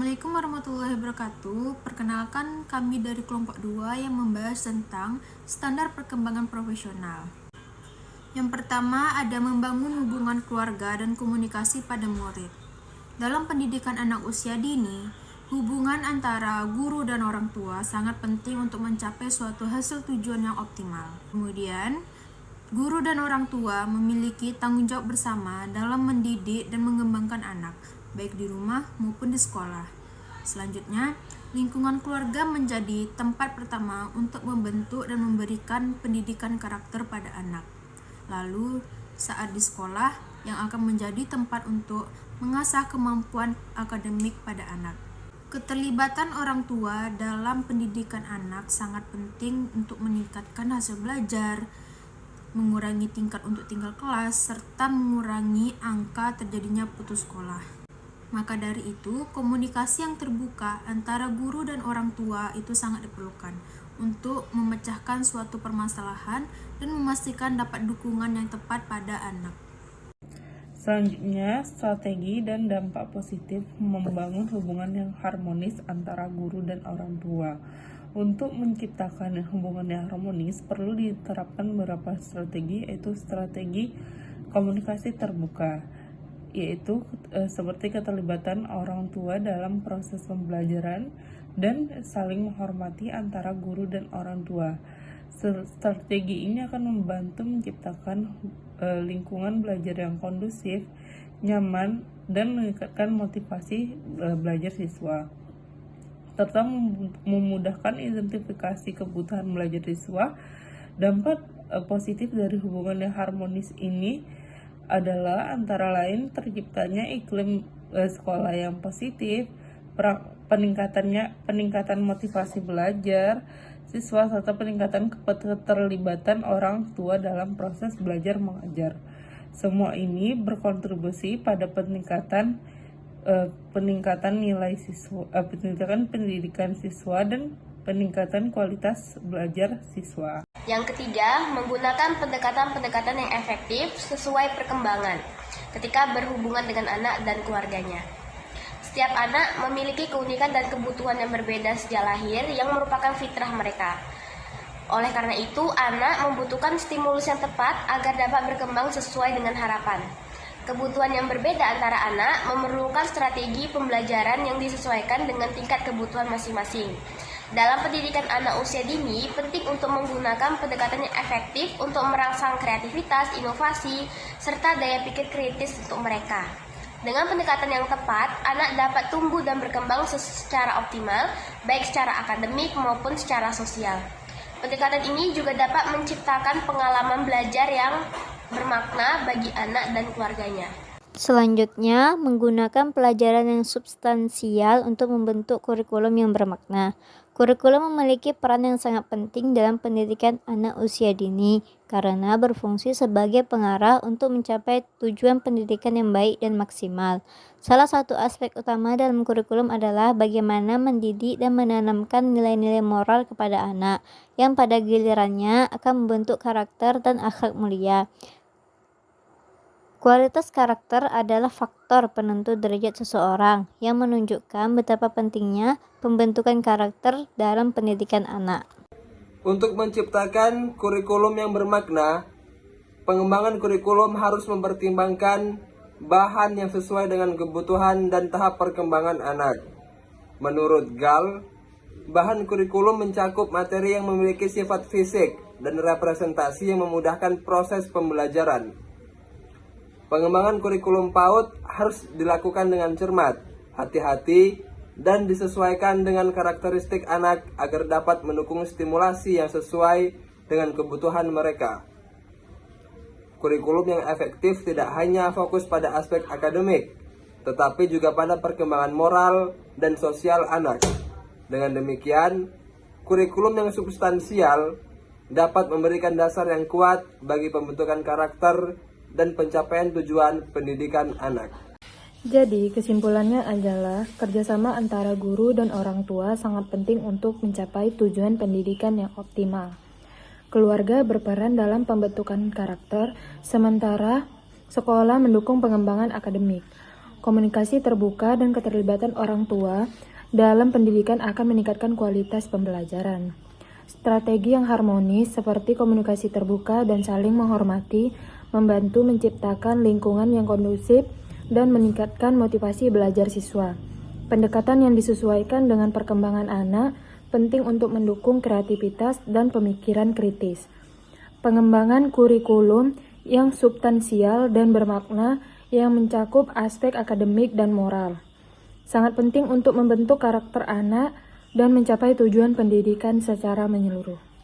Assalamualaikum warahmatullahi wabarakatuh. Perkenalkan, kami dari kelompok 2 yang membahas tentang standar perkembangan profesional. Yang pertama ada membangun hubungan keluarga dan komunikasi pada murid. Dalam pendidikan anak usia dini, hubungan antara guru dan orang tua sangat penting untuk mencapai suatu hasil tujuan yang optimal. Kemudian, guru dan orang tua memiliki tanggung jawab bersama dalam mendidik dan mengembangkan anak, baik di rumah maupun di sekolah. Selanjutnya, lingkungan keluarga menjadi tempat pertama untuk membentuk dan memberikan pendidikan karakter pada anak. Lalu, saat di sekolah yang akan menjadi tempat untuk mengasah kemampuan akademik pada anak. Keterlibatan orang tua dalam pendidikan anak sangat penting untuk meningkatkan hasil belajar, mengurangi tingkat untuk tinggal kelas, serta mengurangi angka terjadinya putus sekolah. Maka dari itu, komunikasi yang terbuka antara guru dan orang tua itu sangat diperlukan untuk memecahkan suatu permasalahan dan memastikan dapat dukungan yang tepat pada anak. Selanjutnya, strategi dan dampak positif membangun hubungan yang harmonis antara guru dan orang tua. Untuk menciptakan hubungan yang harmonis, perlu diterapkan beberapa strategi, yaitu strategi komunikasi terbuka, yaitu seperti keterlibatan orang tua dalam proses pembelajaran dan saling menghormati antara guru dan orang tua. Strategi ini akan membantu menciptakan lingkungan belajar yang kondusif, nyaman, dan meningkatkan motivasi belajar siswa, serta memudahkan identifikasi kebutuhan belajar siswa. Dampak positif dari hubungan yang harmonis ini adalah antara lain terciptanya iklim sekolah yang positif, peningkatan motivasi belajar siswa, serta peningkatan keterlibatan orang tua dalam proses belajar mengajar. Semua ini berkontribusi pada peningkatan nilai siswa, peningkatan pendidikan siswa, dan peningkatan kualitas belajar siswa. Yang ketiga, menggunakan pendekatan-pendekatan yang efektif sesuai perkembangan ketika berhubungan dengan anak dan keluarganya. Setiap anak memiliki keunikan dan kebutuhan yang berbeda sejak lahir yang merupakan fitrah mereka. Oleh karena itu, anak membutuhkan stimulus yang tepat agar dapat berkembang sesuai dengan harapan. Kebutuhan yang berbeda antara anak memerlukan strategi pembelajaran yang disesuaikan dengan tingkat kebutuhan masing-masing. Dalam pendidikan anak usia dini, penting untuk menggunakan pendekatan yang efektif untuk merangsang kreativitas, inovasi, serta daya pikir kritis untuk mereka. Dengan pendekatan yang tepat, anak dapat tumbuh dan berkembang secara optimal, baik secara akademik maupun secara sosial. Pendekatan ini juga dapat menciptakan pengalaman belajar yang bermakna bagi anak dan keluarganya. Selanjutnya, menggunakan pelajaran yang substansial untuk membentuk kurikulum yang bermakna. Kurikulum memiliki peran yang sangat penting dalam pendidikan anak usia dini karena berfungsi sebagai pengarah untuk mencapai tujuan pendidikan yang baik dan maksimal. Salah satu aspek utama dalam kurikulum adalah bagaimana mendidik dan menanamkan nilai-nilai moral kepada anak, yang pada gilirannya akan membentuk karakter dan akhlak mulia. Kualitas karakter adalah faktor penentu derajat seseorang yang menunjukkan betapa pentingnya pembentukan karakter dalam pendidikan anak. Untuk menciptakan kurikulum yang bermakna, pengembangan kurikulum harus mempertimbangkan bahan yang sesuai dengan kebutuhan dan tahap perkembangan anak. Menurut Gall, bahan kurikulum mencakup materi yang memiliki sifat fisik dan representasi yang memudahkan proses pembelajaran. Pengembangan kurikulum PAUD harus dilakukan dengan cermat, hati-hati, dan disesuaikan dengan karakteristik anak agar dapat mendukung stimulasi yang sesuai dengan kebutuhan mereka. Kurikulum yang efektif tidak hanya fokus pada aspek akademik, tetapi juga pada perkembangan moral dan sosial anak. Dengan demikian, kurikulum yang substansial dapat memberikan dasar yang kuat bagi pembentukan karakter dan pencapaian tujuan pendidikan anak. Jadi, kesimpulannya adalah kerjasama antara guru dan orang tua sangat penting untuk mencapai tujuan pendidikan yang optimal. Keluarga berperan dalam pembentukan karakter, sementara sekolah mendukung pengembangan akademik. Komunikasi terbuka dan keterlibatan orang tua dalam pendidikan akan meningkatkan kualitas pembelajaran. Strategi yang harmonis seperti komunikasi terbuka dan saling menghormati membantu menciptakan lingkungan yang kondusif dan meningkatkan motivasi belajar siswa. Pendekatan yang disesuaikan dengan perkembangan anak penting untuk mendukung kreativitas dan pemikiran kritis. Pengembangan kurikulum yang substansial dan bermakna yang mencakup aspek akademik dan moral. Sangat penting untuk membentuk karakter anak dan mencapai tujuan pendidikan secara menyeluruh.